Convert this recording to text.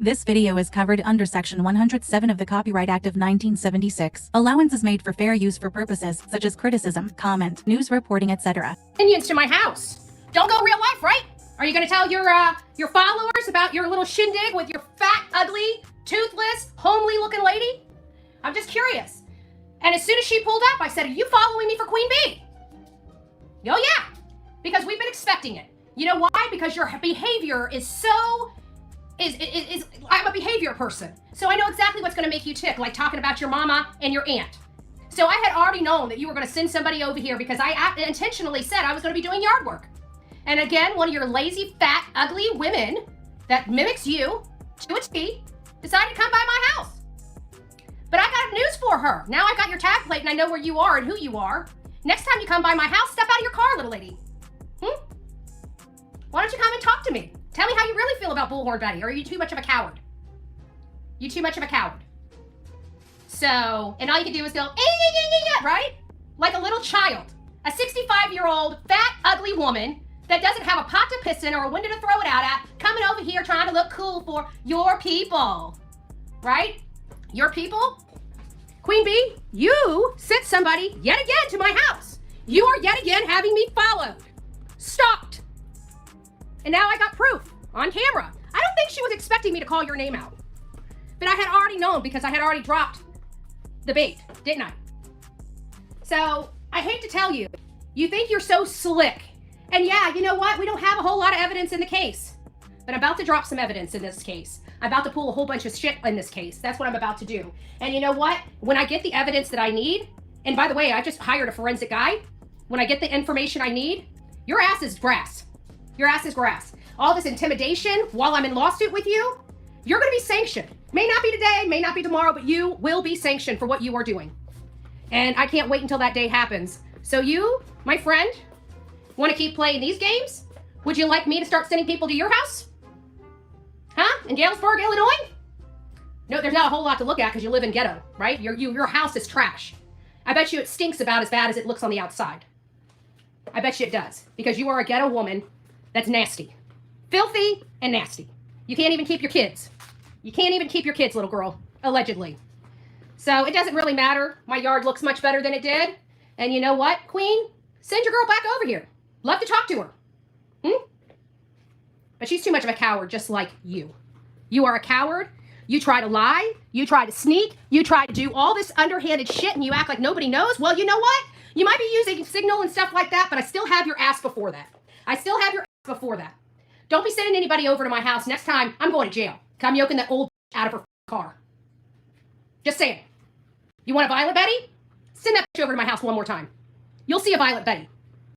This video is covered under Section 107 of the Copyright Act of 1976. Allowance is made for fair use for purposes such as criticism, comment, news reporting, etc. Opinions to my house. Don't go real life, right? Are you gonna tell your followers about your little shindig with your fat, ugly, toothless, homely looking lady? I'm just curious. And as soon as she pulled up, I said, are you following me for Queen Bee? Oh yeah, because we've been expecting it. You know why? Because your behavior is so, I'm a behavior person. So I know exactly what's gonna make you tick, like talking about your mama and your aunt. So I had already known that you were gonna send somebody over here because I intentionally said I was gonna be doing yard work. And again, one of your lazy, fat, ugly women that mimics you to a T decided to come by my house. But I got news for her. Now I got your tag plate and I know where you are and who you are. Next time you come by my house, step out of your car, little lady. Why don't you come and talk to me? Tell me how you really feel about Bullhorn Betty, or are you too much of a coward? You too much of a coward. So, and all you can do is go, right? Like a little child. A 65-year-old, fat, ugly woman that doesn't have a pot to piss in or a window to throw it out at, coming over here trying to look cool for your people, right? Your people? Queen Bee, you sent somebody yet again to my house. You are yet again having me followed, stalked. And now I got proof on camera. I don't think she was expecting me to call your name out. But I had already known because I had already dropped the bait, didn't I? So I hate to tell you, you think you're so slick. And yeah, you know what? We don't have a whole lot of evidence in the case. But I'm about to drop some evidence in this case. I'm about to pull a whole bunch of shit in this case. That's what I'm about to do. And you know what? When I get the evidence that I need, and by the way, I just hired a forensic guy. When I get the information I need, your ass is grass. Your ass is grass. All this intimidation while I'm in lawsuit with you, you're gonna be sanctioned. May not be today, may not be tomorrow, but you will be sanctioned for what you are doing. And I can't wait until that day happens. So you, my friend, wanna keep playing these games? Would you like me to start sending people to your house? Huh? In Galesburg, Illinois? No, there's not a whole lot to look at because you live in ghetto, right? Your house is trash. I bet you it stinks about as bad as it looks on the outside. I bet you it does because you are a ghetto woman that's nasty. Filthy and nasty. You can't even keep your kids. You can't even keep your kids, little girl, allegedly. So it doesn't really matter. My yard looks much better than it did. And you know what, Queen? Send your girl back over here. Love to talk to her. But she's too much of a coward, just like you. You are a coward. You try to lie. You try to sneak. You try to do all this underhanded shit and you act like nobody knows. Well, you know what? You might be using Signal and stuff like that, but I still have your ass before that. I still have your ass before that. Don't be sending anybody over to my house. Next time, I'm going to jail. I'm yoking that old out of her car. Just saying. You want a Violet Betty? Send that bitch over to my house one more time. You'll see a Violet Betty.